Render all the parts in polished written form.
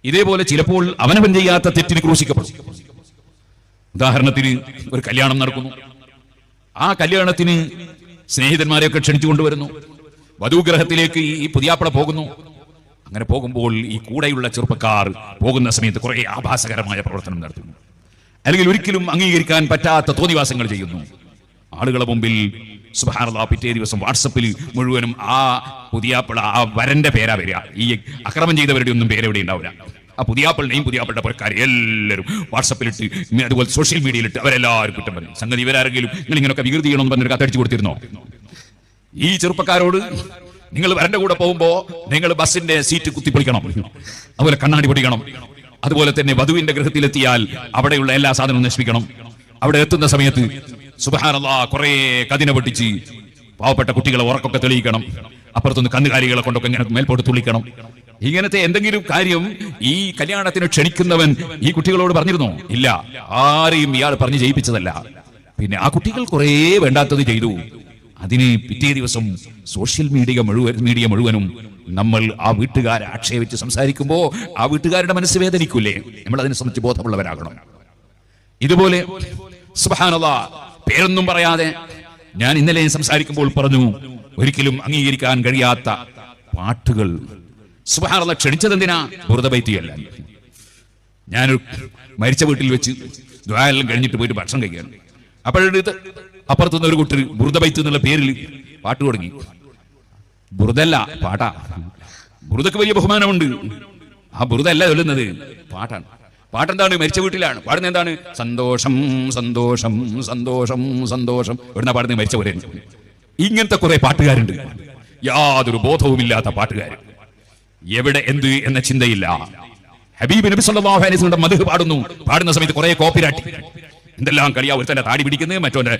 ഇതേപോലെ ചിലപ്പോൾ അവനവൻ ചെയ്യാത്ത തെറ്റിന് ക്രൂശിക്കപ്പെടും. ഉദാഹരണത്തിന് ഒരു കല്യാണം നടക്കുന്നു. ആ കല്യാണത്തിന് സ്നേഹിതന്മാരെയൊക്കെ ക്ഷണിച്ചു കൊണ്ടുവരുന്നു. വധൂഗ്രഹത്തിലേക്ക് ഈ പുതിയാപ്പള പോകുന്നു. അങ്ങനെ പോകുമ്പോൾ ഈ കൂടെയുള്ള ചെറുപ്പക്കാർ പോകുന്ന സമയത്ത് കുറെ ആഭാസകരമായ പ്രവർത്തനം നടത്തുന്നു, അല്ലെങ്കിൽ ഒരിക്കലും അംഗീകരിക്കാൻ പറ്റാത്ത തോന്നിവാസങ്ങൾ ചെയ്യുന്നു. ആളുകളെ മുമ്പിൽ സുബ്ഹാനല്ലാഹ് പിറ്റേ ദിവസം വാട്സപ്പിൽ മുഴുവനും ആ പുതിയാപ്പള, ആ വരന്റെ പേരാ വരിക. ഈ അക്രമം ചെയ്തവരുടെ ഒന്നും പേരെവിടെ ഉണ്ടാവില്ല. ആ പുതിയാപ്പളിനെയും പുതിയാപ്പളുടെ പുറക്കാർ എല്ലാവരും വാട്സപ്പിലിട്ട്, അതുപോലെ സോഷ്യൽ മീഡിയയിലിട്ട് അവരെല്ലാവരും കുറ്റം പറയും. സംഗതി ഇവരാരെങ്കിലും നിങ്ങൾ ഇങ്ങനെയൊക്കെ വികൃതി ചെയ്യണമെന്ന് പറഞ്ഞൊരു കത്തടിച്ചു കൊടുത്തിരുന്നോ? ഈ ചെറുപ്പക്കാരോട് നിങ്ങൾ വരന്റെ കൂടെ പോകുമ്പോ നിങ്ങൾ ബസിന്റെ സീറ്റ് കുത്തിപ്പൊളിക്കണം, അതുപോലെ കണ്ണാടി പൊടിക്കണം, അതുപോലെ തന്നെ വധുവിന്റെ ഗൃഹത്തിലെത്തിയാൽ അവിടെയുള്ള എല്ലാ സാധനവും നശിപ്പിക്കണം. അവിടെ എത്തുന്ന സമയത്ത് സുബ്ഹാനല്ലാഹ് കുറെ കതിന പൊട്ടിച്ച് പാവപ്പെട്ട കുട്ടികളെ ഉറക്കൊക്കെ തെളിയിക്കണം. അപ്പുറത്തുനിന്ന് കന്നുകാലികളെ കൊണ്ടൊക്കെ ഇങ്ങനെ മേൽപോട്ട് തുള്ളിക്കണം. ഇങ്ങനത്തെ എന്തെങ്കിലും കാര്യം ഈ കല്യാണത്തിന് ക്ഷണിക്കുന്നവൻ ഈ കുട്ടികളോട് പറഞ്ഞിരുന്നോ? ഇല്ല, ആരെയും ഇയാൾ പറഞ്ഞ് ജയിപ്പിച്ചതല്ല. പിന്നെ ആ കുട്ടികൾ കുറെ വേണ്ടാത്തത് ചെയ്തു. അതിന് പിറ്റേ ദിവസം സോഷ്യൽ മീഡിയ മുഴുവനും നമ്മൾ ആ വീട്ടുകാരെ ആക്ഷേപിച്ച് സംസാരിക്കുമ്പോൾ ആ വീട്ടുകാരുടെ മനസ്സ് വേദനിക്കൂലേ? നമ്മൾ അതിനെ സംബന്ധിച്ച് ബോധമുള്ളവരാകണം. ഇതുപോലെ സുബ്ഹാനല്ലാഹ് പേരൊന്നും പറയാതെ ഞാൻ ഇന്നലെ സംസാരിക്കുമ്പോൾ പറഞ്ഞു, ഒരിക്കലും അംഗീകരിക്കാൻ കഴിയാത്ത പാട്ടുകൾ. സുബ്ഹാനല്ലാഹ് ക്ഷണിച്ചത് എന്തിനാ? ബുർദബൈത്തിയല്ല. ഞാനൊരു മരിച്ച വീട്ടിൽ വെച്ച് ദുആ എല്ലാം കഴിഞ്ഞിട്ട് പോയിട്ട് ഭക്ഷണം കഴിക്കുകയാണ്. അപ്പോഴെടുത്ത് അപ്പുറത്തുനിന്ന് ഒരു കുട്ടി ബുർദബൈത്ത് എന്നുള്ള പേരിൽ പാട്ട് തുടങ്ങി. ബുർദല്ല, പാട്ടാ. ബുർദക്ക് വലിയ ബഹുമാനമുണ്ട്. ആ ബുർദല്ല ചൊല്ലുന്നത്, പാട്ടാണ്. പാട്ടെന്താണ്? മരിച്ച വീട്ടിലാണ്. പാടുന്ന എന്താണ്? സന്തോഷം സന്തോഷം സന്തോഷം സന്തോഷം. എവിടുന്ന പാടുന്നത്? മരിച്ച പോലെ. ഇങ്ങനത്തെ കുറെ പാട്ടുകാരുണ്ട്, യാതൊരു ബോധവുമില്ലാത്ത പാട്ടുകാർ. എവിടെ എന്ത് എന്ന ചിന്തയില്ല. ഹബീബ് നബി സല്ലല്ലാഹു അലൈഹി വസല്ലം മദ്ഹ് പാടുന്ന സമയത്ത് കുറെ കോപ്പിരാട്ടി. എന്തെല്ലാം കളിയാ, ഒരുത്തന്റെ താടി പിടിക്കുന്നത്, മറ്റോന്റെ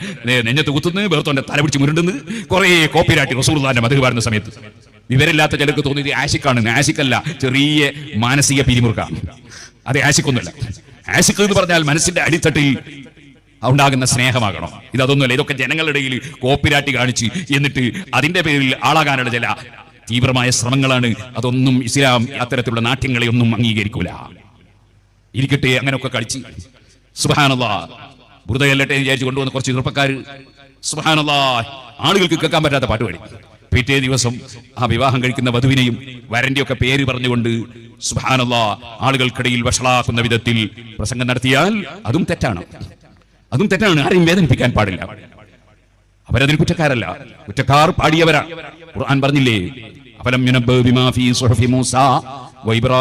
നെഞ്ഞത്ത് കുത്തുന്നത്, വേർത്തോന്റെ തല പിടിച്ച് മുരണ്ടുന്നത്, കുറെ കോപ്പിരാട്ടി റസൂലുള്ളാഹിന്റെ മദ്ഹ് പാടുന്ന സമയത്ത്. വിവരമില്ലാത്ത ചിലർക്ക് തോന്നിയത് ആശിക്കാണ്. ആശിക്കല്ല, ചെറിയ മാനസിക പിരിമുറുക്കാണ്. അത് ആശിക്കൊന്നുമല്ല. ആശിക്ക് എന്ന് പറഞ്ഞാൽ മനസ്സിന്റെ അടിത്തട്ടിൽ ഉണ്ടാകുന്ന സ്നേഹമാകണം. ഇതൊന്നുമല്ല. ഇതൊക്കെ ജനങ്ങളുടെ ഇടയിൽ കോപ്പിരാട്ടി കാണിച്ച് എന്നിട്ട് അതിന്റെ പേരിൽ ആളാകാനുള്ള ചില തീവ്രമായ ശ്രമങ്ങളാണ്. അതൊന്നും ഇസ്ലാം അത്തരത്തിലുള്ള നാട്യങ്ങളെ ഒന്നും അംഗീകരിക്കൂല. ഇരിക്കട്ടെ, അങ്ങനെയൊക്കെ കളിച്ച് സുബ്ഹാനല്ലാഹ് ബുർദയല്ലട്ടെ വിചാരിച്ച് കൊണ്ടുവന്ന കുറച്ച് ചെറുപ്പക്കാർ സുബ്ഹാനല്ലാഹ് ആളുകൾക്ക് കേൾക്കാൻ പറ്റാത്ത പാട്ട് പാടി. പിറ്റേ ദിവസം ആ വിവാഹം കഴിക്കുന്ന വധുവിനെയും വരന്റെ ഒക്കെ പേര് പറഞ്ഞുകൊണ്ട് സുബ്ഹാനല്ലാഹ് ആളുകൾക്കിടയിൽ വഷളാക്കുന്ന വിധത്തിൽ പ്രസംഗം നടത്തിയാൽ അതും തെറ്റാണ്. അതും തെറ്റാണ്. ആരെയും വേദനിപ്പിക്കാൻ പാടില്ല. അവരതിന് കുറ്റക്കാരല്ല, കുറ്റക്കാർ പാടിയവരാ. ഖുർആൻ പറഞ്ഞില്ലേ, അഫലം യുനബ്ബഉ ബിമാ ഫീ സുഹഫി മൂസാ വ ഇബ്രാഹിം